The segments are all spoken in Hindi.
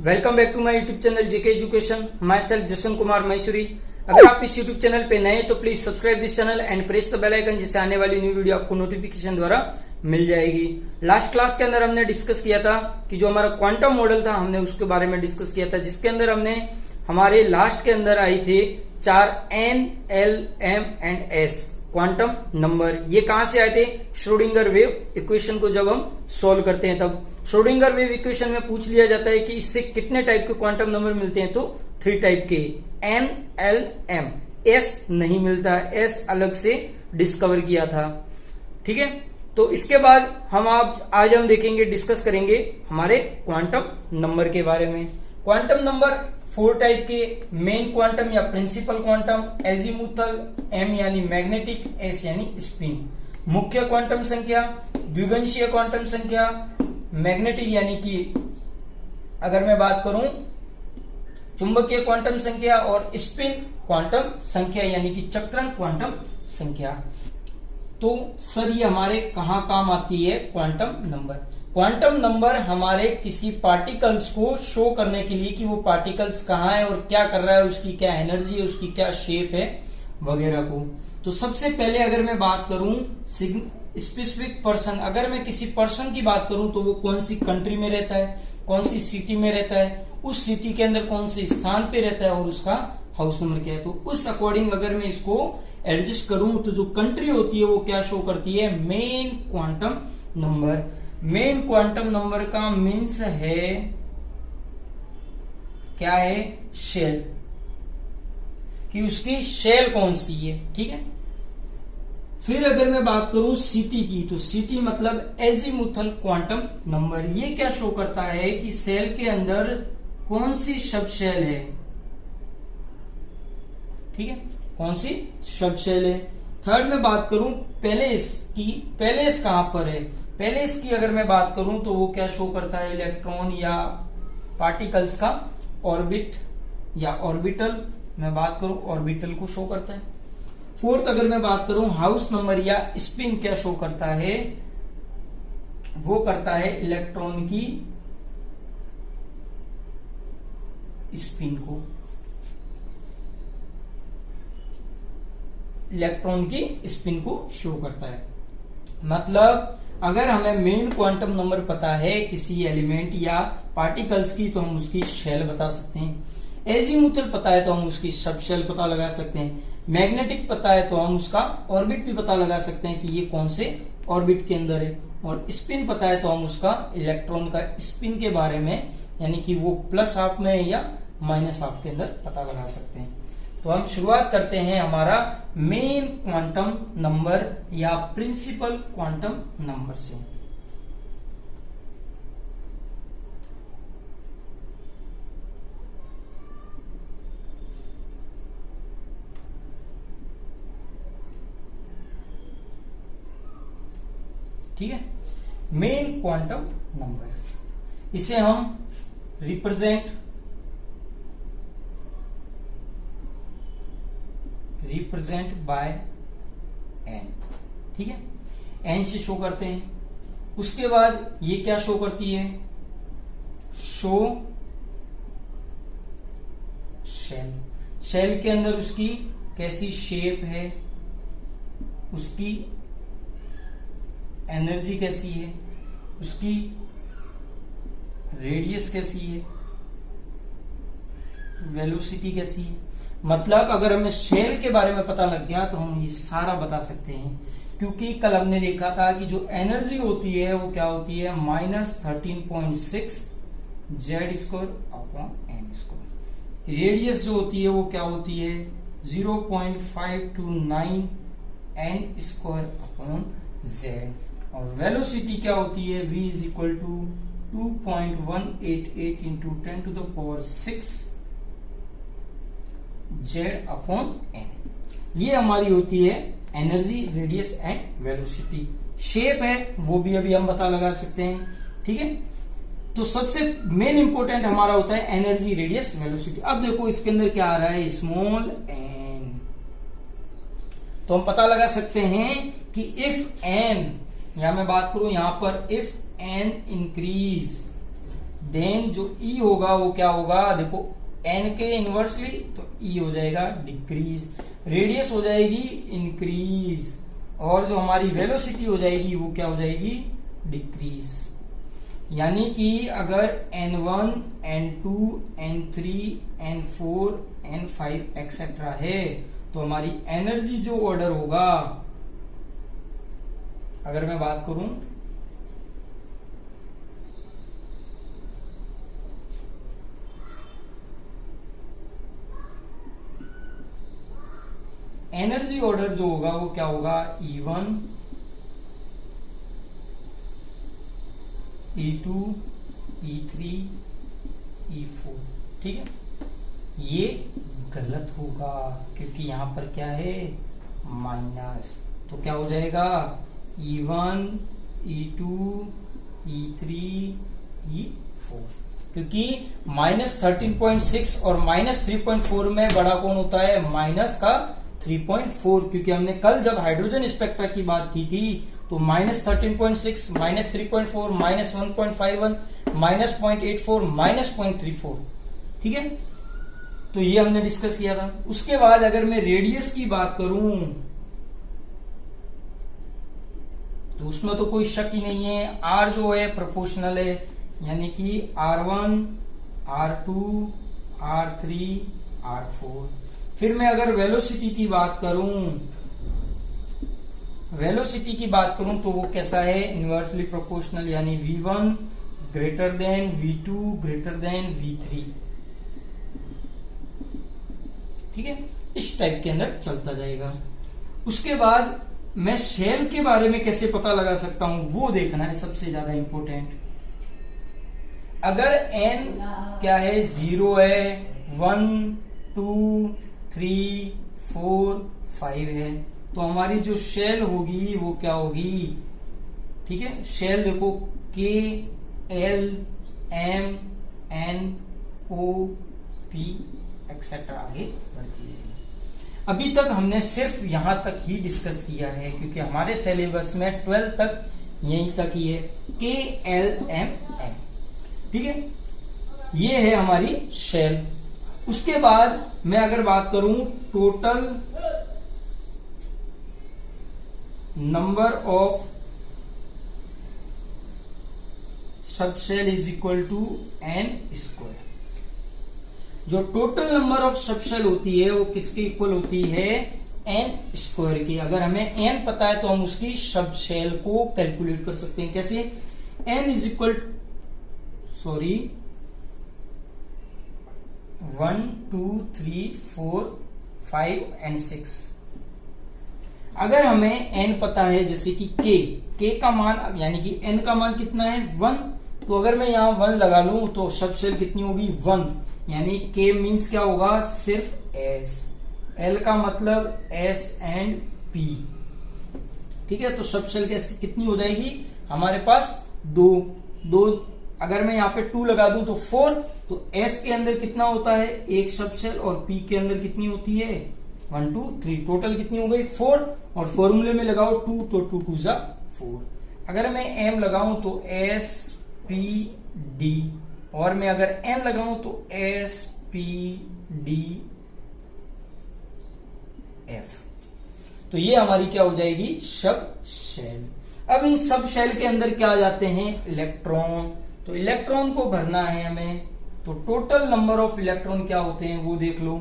Welcome back to my YouTube channel JK education. Myself Jashan Kumar Mysuri. अगर आप इस यूट्यूब चैनल पे नए तो please subscribe this channel and press the bell icon, जिससे आने वाली न्यू वीडियो आपको नोटिफिकेशन द्वारा मिल जाएगी। लास्ट क्लास के अंदर हमने डिस्कस किया था कि जो हमारा क्वांटम मॉडल था हमने उसके बारे में डिस्कस किया था, जिसके अंदर हमने हमारे लास्ट के अंदर आई थे 4 N, L, M and S quantum number. ये कहां से आए थे? श्रोडिंगर वेव इक्वेशन को जब हम सॉल्व करते हैं तब श्रोडिंगर वेव इक्वेशन में पूछ लिया जाता है कि इससे कितने टाइप के क्वांटम नंबर मिलते हैं, तो 3 टाइप के, N, L, M। S नहीं मिलता, S अलग से डिस्कवर किया था। ठीक है, तो इसके बाद आज हम देखेंगे, डिस्कस करेंगे हमारे क्वांटम नंबर के बारे में। क्वांटम नंबर 4 टाइप के, मेन क्वांटम या प्रिंसिपल क्वांटम, एजीमुथल, M यानी मैग्नेटिक, S यानी स्पिन। मुख्य क्वांटम संख्या, द्विगंशीय क्वांटम संख्या, मैग्नेटिक यानी कि अगर मैं बात करूं चुंबकीय क्वांटम संख्या, और स्पिन क्वांटम संख्या यानी कि चक्रण क्वांटम संख्या। तो सर ये हमारे कहां काम आती है क्वांटम नंबर? क्वांटम नंबर हमारे किसी पार्टिकल्स को शो करने के लिए कि वो पार्टिकल्स कहाँ है और क्या कर रहा है, उसकी क्या एनर्जी है, उसकी क्या शेप है वगैरह को। तो सबसे पहले अगर मैं बात करूं स्पेसिफिक पर्सन, अगर मैं किसी पर्सन की बात करूं तो वो कौन सी कंट्री में रहता है, कौन सी सिटी में रहता है, उस सिटी के अंदर कौन से स्थान पे रहता है और उसका हाउस नंबर क्या है। तो उस अकॉर्डिंग अगर मैं इसको एडजस्ट करूं तो जो कंट्री होती है वो क्या शो करती है? Main quantum number. Main quantum number का मीन्स है क्या है? शेल, कि उसकी शेल कौन सी है। ठीक है, फिर अगर मैं बात करूं सिटी की, तो सिटी मतलब एजीमुथल क्वांटम नंबर। ये क्या शो करता है कि सेल के अंदर कौन सी सब शेल है। ठीक है, कौन सी सब शेल है। थर्ड में बात करूं पैलेस की, पैलेस कहां पर है? पैलेस की अगर मैं बात करूं तो वो क्या शो करता है? इलेक्ट्रॉन या पार्टिकल्स का ऑर्बिट या ऑर्बिटल, मैं बात करूं ऑर्बिटल को शो करता है। फोर्थ अगर मैं बात करूं हाउस नंबर या स्पिन क्या शो करता है? वो करता है इलेक्ट्रॉन की स्पिन को, इलेक्ट्रॉन की स्पिन को शो करता है। मतलब अगर हमें मेन क्वांटम नंबर पता है किसी एलिमेंट या पार्टिकल्स की तो हम उसकी शेल बता सकते हैं। एजीमुथल पता है तो हम उसकी सब शेल पता लगा सकते हैं। मैग्नेटिक पता है तो हम उसका ऑर्बिट भी पता लगा सकते हैं कि ये कौन से ऑर्बिट के अंदर है। और स्पिन पता है तो हम उसका इलेक्ट्रॉन का स्पिन के बारे में, यानी कि वो प्लस हाफ में है या माइनस हाफ के अंदर पता लगा सकते हैं। तो हम शुरुआत करते हैं हमारा मेन क्वांटम नंबर या प्रिंसिपल क्वांटम नंबर से। ठीक है, मेन क्वांटम नंबर, इसे हम रिप्रेजेंट बाय n। ठीक है, n से शो करते हैं। उसके बाद ये क्या शो करती है? Show shell. शेल के अंदर उसकी कैसी शेप है, उसकी एनर्जी कैसी है, उसकी रेडियस कैसी है, वेलोसिटी कैसी है। मतलब अगर हमें शेल के बारे में पता लग गया तो हम ये सारा बता सकते हैं, क्योंकि कल हमने देखा था कि जो एनर्जी होती है वो क्या होती है? -13.6 Z² अपॉन n²। रेडियस जो होती है वो क्या होती है? 0.529 n² अपॉन z। और वेलोसिटी क्या होती है? v = 2.188 × 10⁻⁶ Z/n। ये हमारी होती है energy, radius and velocity. Shape है वो भी अभी हम पता लगा सकते हैं। ठीक है, तो सबसे मेन इंपॉर्टेंट हमारा होता है एनर्जी, रेडियस, वेलोसिटी। अब देखो इसके अंदर क्या आ रहा है? Small n। तो हम पता लगा सकते हैं कि इफ n, या मैं बात करूं यहां पर, इफ n इंक्रीज देन जो ई होगा वो क्या होगा, देखो एन के इनवर्सली, तो ई हो जाएगा डिक्रीज, रेडियस हो जाएगी इंक्रीज, और जो हमारी वेलोसिटी हो जाएगी वो क्या हो जाएगी, डिक्रीज। यानी कि अगर n1, n2, n3, n4, n5 etcetera है तो हमारी एनर्जी जो ऑर्डर होगा, अगर मैं बात करूं एनर्जी ऑर्डर जो होगा वो क्या होगा, E1, E2, E3, E4, ठीक है। ये गलत होगा क्योंकि यहां पर क्या है, माइनस, तो क्या हो जाएगा E1, E2, E3, E4, क्योंकि -13.6 और -3.4 में बड़ा कौन होता है, माइनस का 3.4, क्योंकि हमने कल जब हाइड्रोजन स्पेक्ट्रा की बात की थी तो -13.6, -3.4, -1.51, -0.84, -0.34, ठीक है। तो ये हमने डिस्कस किया था। उसके बाद अगर मैं रेडियस की बात करूं तो उसमें तो कोई शक ही नहीं है, आर जो है प्रोपोर्शनल है, यानी कि R1, R2, R3, R4। फिर मैं अगर वेलोसिटी की बात करूं तो वो कैसा है, इनवर्सली प्रोपोर्शनल, यानी V1 greater than V2 greater than V3, ठीक है। इस टाइप के अंदर चलता जाएगा। उसके बाद मैं शेल के बारे में कैसे पता लगा सकता हूं वो देखना है सबसे ज्यादा इंपॉर्टेंट। अगर n क्या है, 0 है, 1, 2, 3, 4, 5 है, तो हमारी जो शेल होगी वो क्या होगी, ठीक है। शेल देखो K, L, M, N, O, P etcetera आगे बढ़ती है। अभी तक हमने सिर्फ यहां तक ही डिस्कस किया है क्योंकि हमारे सिलेबस में 12 तक यहीं तक ही है, K, L, M, N, ठीक है। ये है हमारी शेल। उसके बाद मैं अगर बात करूं total number of sub shell is equal to n square. जो total number of sub shell होती है वो किसके इक्वल होती है, n स्क्वायर की। अगर हमें n पता है तो हम उसकी सब शेल को कैलकुलेट कर सकते हैं। कैसे, n इज इक्वल 1, 2, 3, 4, 5 एंड 6। अगर हमें n पता है, जैसे कि k का मान, यानी कि n का मान कितना है 1, तो अगर मैं यहां 1 लगा लूं तो सब शेल कितनी होगी 1, यानी k मीन्स क्या होगा, सिर्फ s, l का मतलब s एंड p, ठीक है। तो सब शेल कितनी हो जाएगी हमारे पास 2। अगर मैं यहाँ पे 2 लगा दूं तो 4, तो S के अंदर कितना होता है, एक सब शेल, और P के अंदर कितनी होती है 1, 2, 3, टोटल कितनी हो गई 4, और फॉर्मूले में लगाओ 2 तो 2 2 जा 4। अगर मैं M लगाऊं तो S P D, और मैं अगर N लगाऊं तो S P D F। तो ये हमारी क्या हो जाएगी, सब शेल। अब इन सब शेल के अंदर क्या आ जाते हैं, इलेक्ट्रॉन। तो इलेक्ट्रॉन को भरना है हमें, तो टोटल नंबर ऑफ इलेक्ट्रॉन क्या होते हैं वो देख लो।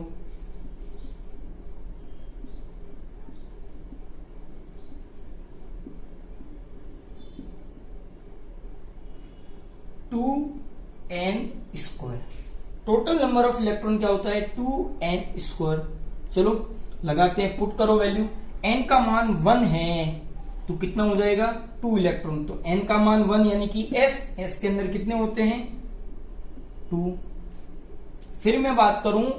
(2n²). Total number of electron क्या होता है, 2n²। चलो लगाते हैं, पुट करो वैल्यू। n का मान 1 है तो कितना हो जाएगा 2 इलेक्ट्रॉन। तो n का मान 1 यानी कि s के अंदर कितने होते हैं 2। फिर मैं बात करूं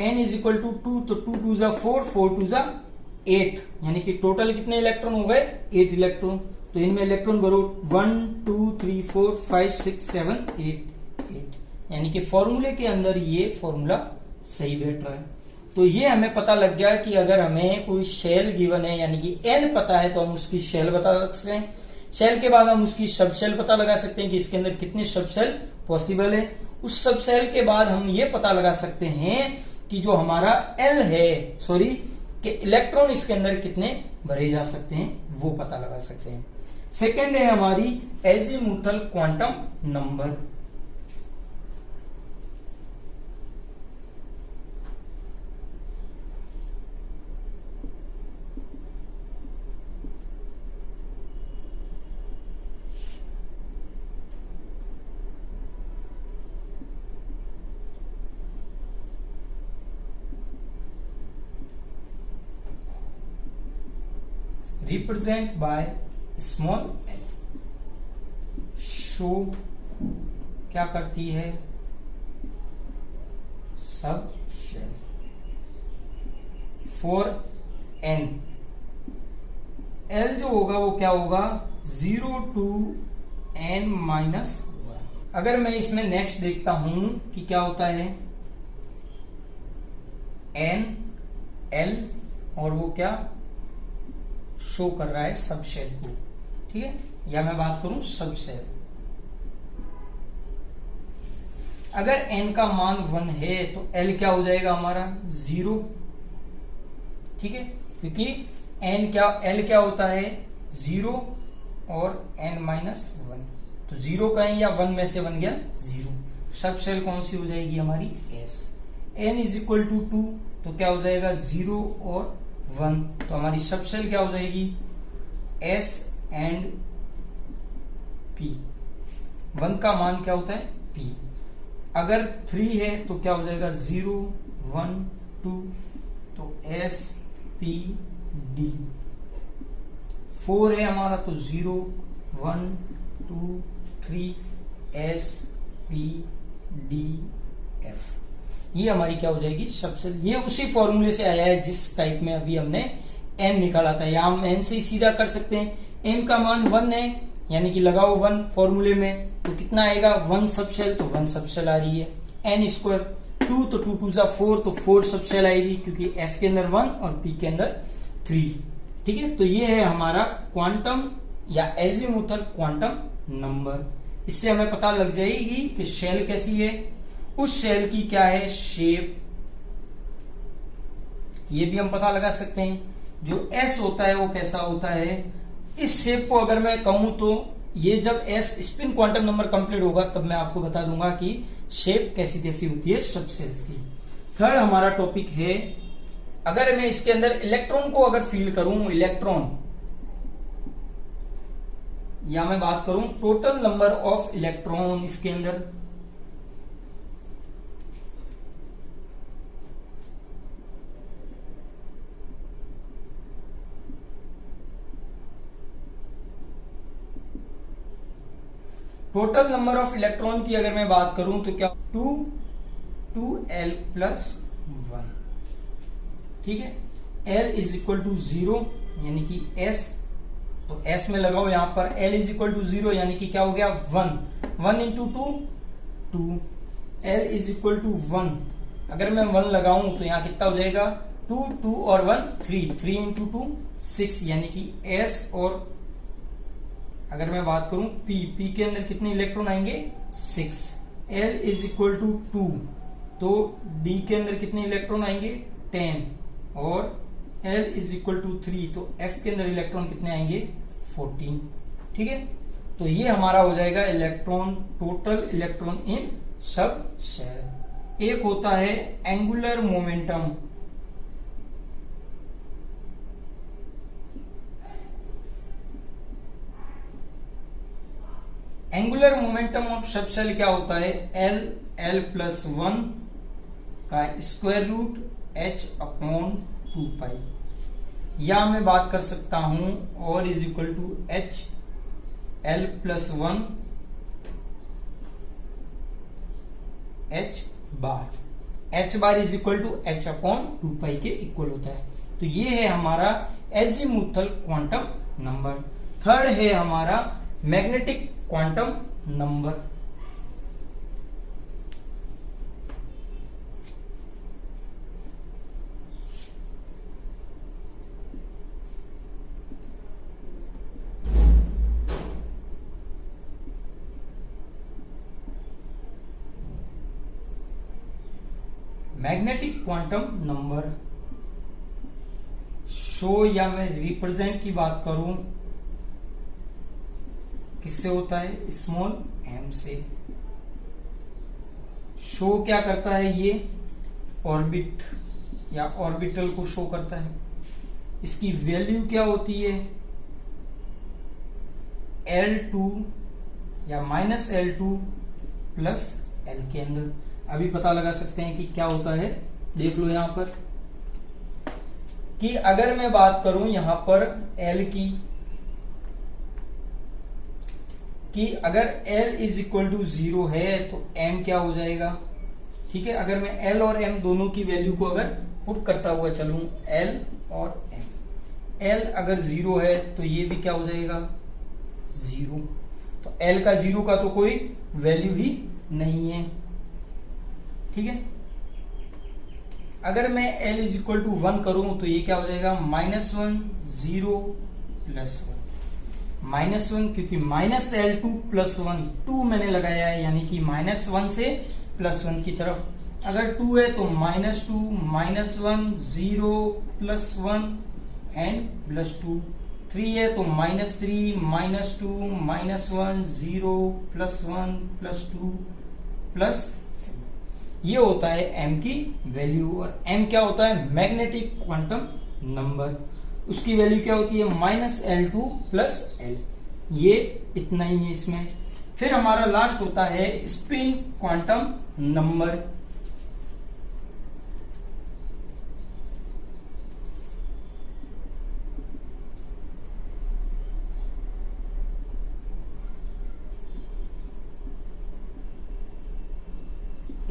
n इज इक्वल टू 2, तो 2 2 जा 4, 4 2 जा 8, यानी कि टोटल कितने इलेक्ट्रॉन हो गए 8 इलेक्ट्रॉन। तो इनमें इलेक्ट्रॉन भरो 1 2 3 4 5 6 7 8, यानी कि फॉर्मूले के अंदर ये फॉर्मूला सही बैठ रहा है। तो ये हमें पता लग गया कि अगर हमें कोई शेल गिवन है, यानी कि n पता है, तो हम उसकी शेल बता सकते हैं। शेल के बाद हम उसकी सब शेल पता लगा सकते हैं कि इसके अंदर कितने सब शेल पॉसिबल है। उस सब शेल के बाद हम ये पता लगा सकते हैं कि जो हमारा एल है, सॉरी, कि इलेक्ट्रॉन इसके अंदर कितने भरे जा सकते हैं वो पता लगा सकते हैं। सेकेंड है हमारी azimuthal quantum number. Represent by small L. Show क्या करती है? सब शेल। फॉर एन, एल जो होगा वो क्या होगा? 0 to n-1। अगर मैं इसमें नेक्स्ट देखता हूं कि क्या होता है, एन एल, और वो क्या शो कर रहा है? सब शेल को, ठीक है। या मैं बात करूं सब शेल, अगर n का मान 1 है तो l क्या हो जाएगा हमारा? 0, ठीक है, क्योंकि l क्या होता है? 0 और n-1, तो 0 का या 1 में से बन गया 0। सब शेल कौन सी हो जाएगी हमारी? s। n is equal to 2, तो क्या हो जाएगा? 0 और 1, तो हमारी सब शेल क्या हो जाएगी? S and P। 1 का मान क्या होता है? P। अगर 3 है तो क्या हो जाएगा? 0 1 2, तो S P D। 4 है हमारा तो 0 1 2 3 S P D F। ये हमारी क्या हो जाएगी? सब शेल। ये उसी फॉर्मूले से आया है जिस टाइप में अभी हमने n निकाला था, या हम n से ही सीधा कर सकते हैं। n का मान 1 है, यानी कि लगाओ 1 फॉर्मूले में, तो कितना आएगा? 1 सब शेल, तो 1 सब शेल आ रही है। n स्क्वायर 2, तो 2 2 4, तो 4 सब शेल आएगी, क्योंकि s के अंदर 1 और p के अंदर 3, ठीक है। तो ये है हमारा क्वांटम या एजीमुथल क्वांटम नंबर। इससे हमें पता लग जाएगी कि शेल कैसी है, उस शेल की क्या है शेप, ये भी हम पता लगा सकते हैं। जो S होता है वो कैसा होता है? इस शेप को अगर मैं कहूं तो ये जब S spin quantum number complete होगा तब मैं आपको बता दूंगा कि शेप कैसी कैसी होती है सब शेल्स की। थर्ड हमारा टॉपिक है, अगर मैं इसके अंदर इलेक्ट्रॉन को अगर फील करूं, इलेक्ट्रॉन, या मैं बात करूं टोटल नंबर ऑफ इलेक्ट्रॉन इसके अंदर, टोटल नंबर ऑफ इलेक्ट्रॉन की अगर मैं बात करूं तो क्या? 2l प्लस 1, ठीक है। l इज इक्वल टू 0, यानी कि s, तो s में लगाओ यहां पर l इज इक्वल टू 0, यानी कि क्या हो गया? 1। 1 into 2, l is equal to 1। अगर मैं 1 लगाऊं तो यहां कितना हो जाएगा? 2 2 और 1 3, 3 इंटू 2 6, यानी कि s। और अगर मैं बात करूं p के अंदर कितने इलेक्ट्रॉन आएंगे? 6। l इज इक्वल टू 2, तो d के अंदर कितने इलेक्ट्रॉन आएंगे? 10। और l इज इक्वल टू 3, तो f के अंदर इलेक्ट्रॉन कितने आएंगे? 14, ठीक है। तो ये हमारा हो जाएगा electron, total electron in sub shell. एक होता है angular momentum, angular momentum of sub shell क्या होता है? l प्लस 1 का square root h upon 2 pi, या मैं बात कर सकता हूं और is equal to h l plus 1 h bar is equal to h upon 2 pi के इक्वल होता है। तो ये है हमारा एजीमुथल क्वांटम नंबर। थर्ड है हमारा magnetic quantum number. Magnetic quantum number show या मैं रिप्रेजेंट की बात करूं किससे होता है, स्मॉल m से। शो क्या करता है, ये ऑर्बिट या ऑर्बिटल को शो करता है। इसकी वैल्यू क्या होती है, L2 या -L2 प्लस L के अंदर। अभी पता लगा सकते हैं कि क्या होता है, देख लो यहां पर कि अगर मैं बात करूं यहां पर L की, कि अगर L इज इक्वल टू 0 है तो M क्या हो जाएगा। ठीक है, अगर मैं L और M दोनों की वैल्यू को अगर पुट करता हुआ चलूं, L और M, L अगर 0 है तो ये भी क्या हो जाएगा, 0। तो L का 0 का तो कोई वैल्यू ही नहीं है। ठीक है, अगर मैं L इज इक्वल टू 1 करूं तो ये क्या हो जाएगा, -1 0 प्लस 1 -1, क्योंकि -L2 प्लस 1 2 मैंने लगाया है, यानी कि -1 से +1 की तरफ। अगर 2 है तो -2 -1 0 प्लस 1 एंड +2। 3 है तो -3 -2 -1 0 प्लस 1 +2 प्लस, ये होता है m की वैल्यू। और m क्या होता है, मैग्नेटिक क्वांटम नंबर। उसकी वैल्यू क्या होती है, -L2 प्लस L। ये इतना ही है इसमें। फिर हमारा लास्ट होता है spin quantum number.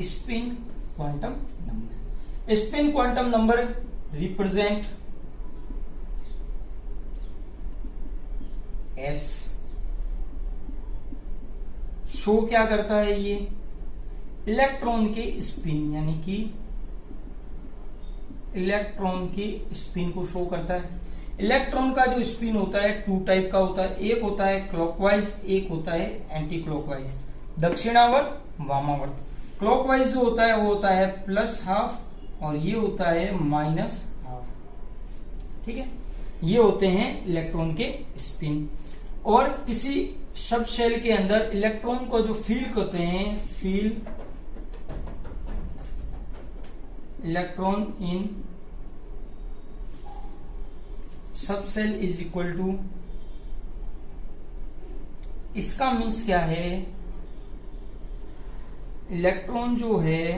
Spin quantum number, spin quantum number represent S। Show क्या करता है, ये इलेक्ट्रॉन के स्पिन, यानी कि इलेक्ट्रॉन के स्पिन को शो करता है। इलेक्ट्रॉन का जो स्पिन होता है 2 टाइप का होता है, एक होता है क्लॉकवाइज, एक होता है एंटी क्लॉकवाइज, दक्षिणावर्त वामावर्त। क्लॉकवाइज जो होता है वो होता है +12 और ये होता है -12। ठीक है, ये होते हैं इलेक्ट्रॉन के स्पिन। और किसी सब शेल के अंदर इलेक्ट्रॉन को जो फील्ड होते हैं, field electron in sub shell is equal to, इसका मीन्स क्या है, इलेक्ट्रॉन जो है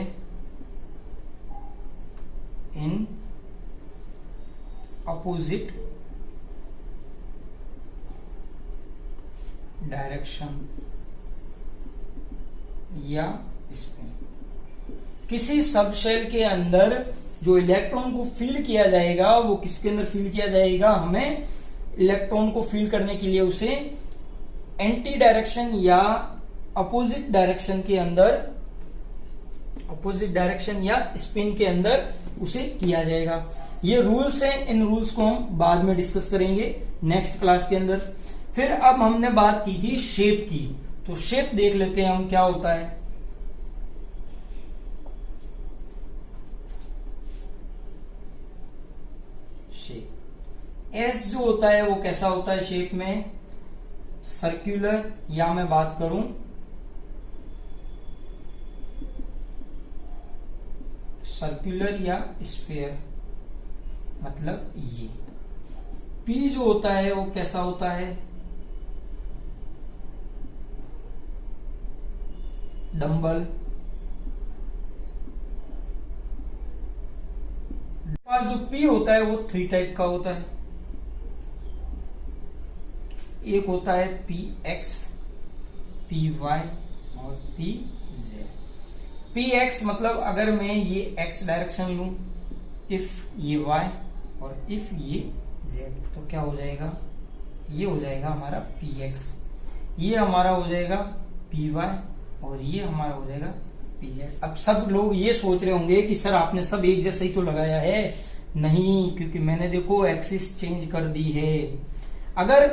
इन अपोजिट डायरेक्शन या स्पिन। किसी सब शेल के अंदर जो इलेक्ट्रॉन को फील किया जाएगा वो किसके अंदर फील किया जाएगा, हमें इलेक्ट्रॉन को फील करने के लिए उसे एंटी डायरेक्शन या अपोजिट डायरेक्शन के अंदर, अपोजिट डायरेक्शन या स्पिन के अंदर उसे किया जाएगा। ये रूल्स हैं, इन रूल्स को हम बाद में डिस्कस करेंगे नेक्स्ट क्लास के अंदर। फिर अब हमने बात की थी शेप की, तो शेप देख लेते हैं हम क्या होता है। शेप एस जो होता है वो कैसा होता है, शेप में सर्कुलर, या मैं बात करूं सर्कुलर या स्फीयर, मतलब ये। पी जो होता है वो कैसा होता है, डंबल। पास जो पी होता है वो 3 टाइप का होता है। एक होता है PX, PY और PZ। PX मतलब अगर मैं ये X डायरेक्शन लूं, इफ ये Y और इफ ये Z, तो क्या हो जाएगा, ये हो जाएगा हमारा PX, ये हमारा हो जाएगा PY और ये हमारा हो जाएगा PZ। अब सब लोग ये सोच रहे होंगे कि सर आपने सब एक जैसा ही तो लगाया है। नहीं, क्योंकि मैंने देखो एक्सिस चेंज कर दी है। अगर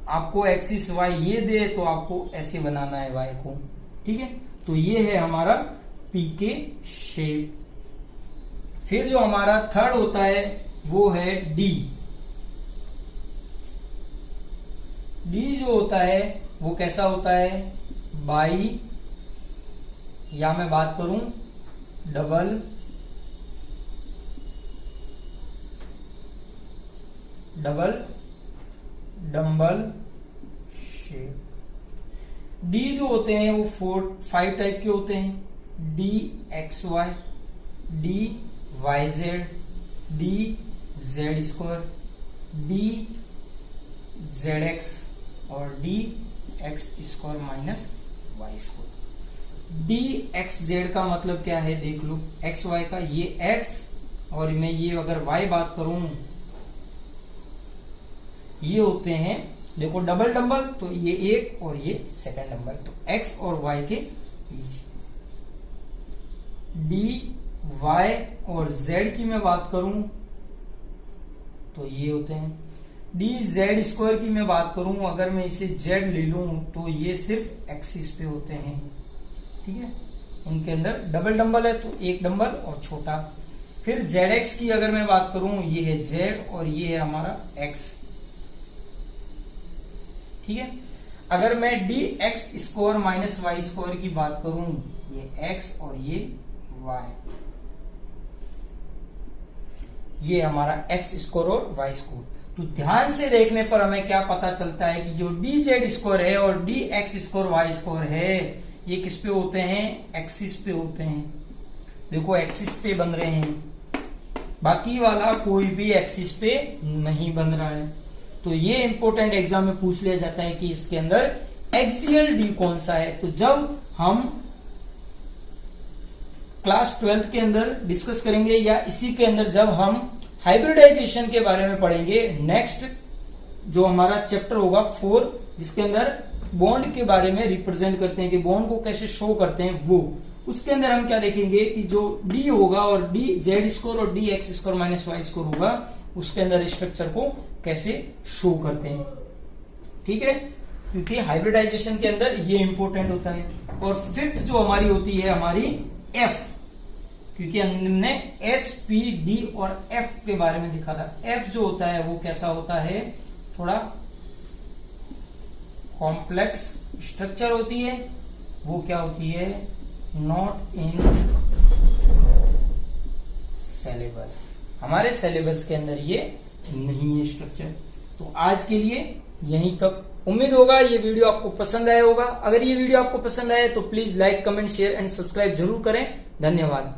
आपको एक्सिस Y ये दे तो आपको ऐसे बनाना है Y को। ठीक है, तो ये है हमारा पी के शेप। फिर जो हमारा थर्ड होता है वो है डी। डी जो होता है वो कैसा होता है, बाई, या मैं बात करूं डबल डंबल शेप। डी जो होते हैं वो 5 टाइप के होते हैं, D X Y, D Y Z, D Z square, D Z X और D x square minus Y square. D X Z का मतलब क्या है देख लो, एक्स वाई का ये एक्स, और मैं ये अगर वाई बात करूं, ये होते हैं देखो डबल डंबल, तो ये एक और ये सेकंड डंबल, तो एक्स और वाई के बीच। डी वाई और जेड की मैं बात करूं तो ये होते हैं। डी जेड स्क्वायर की मैं बात करूं, अगर मैं इसे जेड ले लूं तो ये सिर्फ एक्सिस पे होते हैं, ठीक है। इनके अंदर डबल डंबल है तो एक डंबल और छोटा। फिर जेड एक्स की अगर मैं बात करूं, ये है जेड और ये है हमारा एक्स, ठीक है। अगर मैं d x square minus Y square की बात करूं, ये एक्स और ये वाई, ये हमारा एक्स स्क्वायर और वाई स्क्वायर। तो ध्यान से देखने पर हमें क्या पता चलता है कि जो डी जेड स्क्वायर है और D x square y square है, ये किस पे होते हैं, एक्सिस पे होते हैं। देखो एक्सिस पे बन रहे हैं, बाकी वाला कोई भी एक्सिस पे नहीं बन रहा है। तो ये इंपॉर्टेंट एग्जाम में पूछ लिया जाता है कि इसके अंदर एक्सियल डी कौन सा है। तो जब हम क्लास 12th के अंदर डिस्कस करेंगे, या इसी के अंदर जब हम हाइब्रिडाइजेशन के बारे में पढ़ेंगे, नेक्स्ट जो हमारा चैप्टर होगा 4, जिसके अंदर बॉन्ड के बारे में रिप्रेजेंट करते हैं कि बॉन्ड को कैसे शो करते हैं, वो उसके अंदर हम क्या देखेंगे कि जो डी होगा और डी जेड स्क्वायर और D x square minus Y square होगा, उसके अंदर स्ट्रक्चर को कैसे शो करते हैं, ठीक है। क्योंकि हाइब्रिडाइजेशन के अंदर ये इंपॉर्टेंट होता है। और फिफ्थ जो हमारी होती है हमारी एफ, क्योंकि हमने एस पी डी और एफ के बारे में देखा था। एफ जो होता है वो कैसा होता है, थोड़ा कॉम्प्लेक्स स्ट्रक्चर होती है, वो क्या होती है, नॉट इन सिलेबस, हमारे सिलेबस के अंदर ये नहीं है स्ट्रक्चर। तो आज के लिए यहीं तक। उम्मीद होगा ये वीडियो आपको पसंद आया होगा। अगर ये वीडियो आपको पसंद आए तो please like, comment, share and subscribe जरूर करें। धन्यवाद।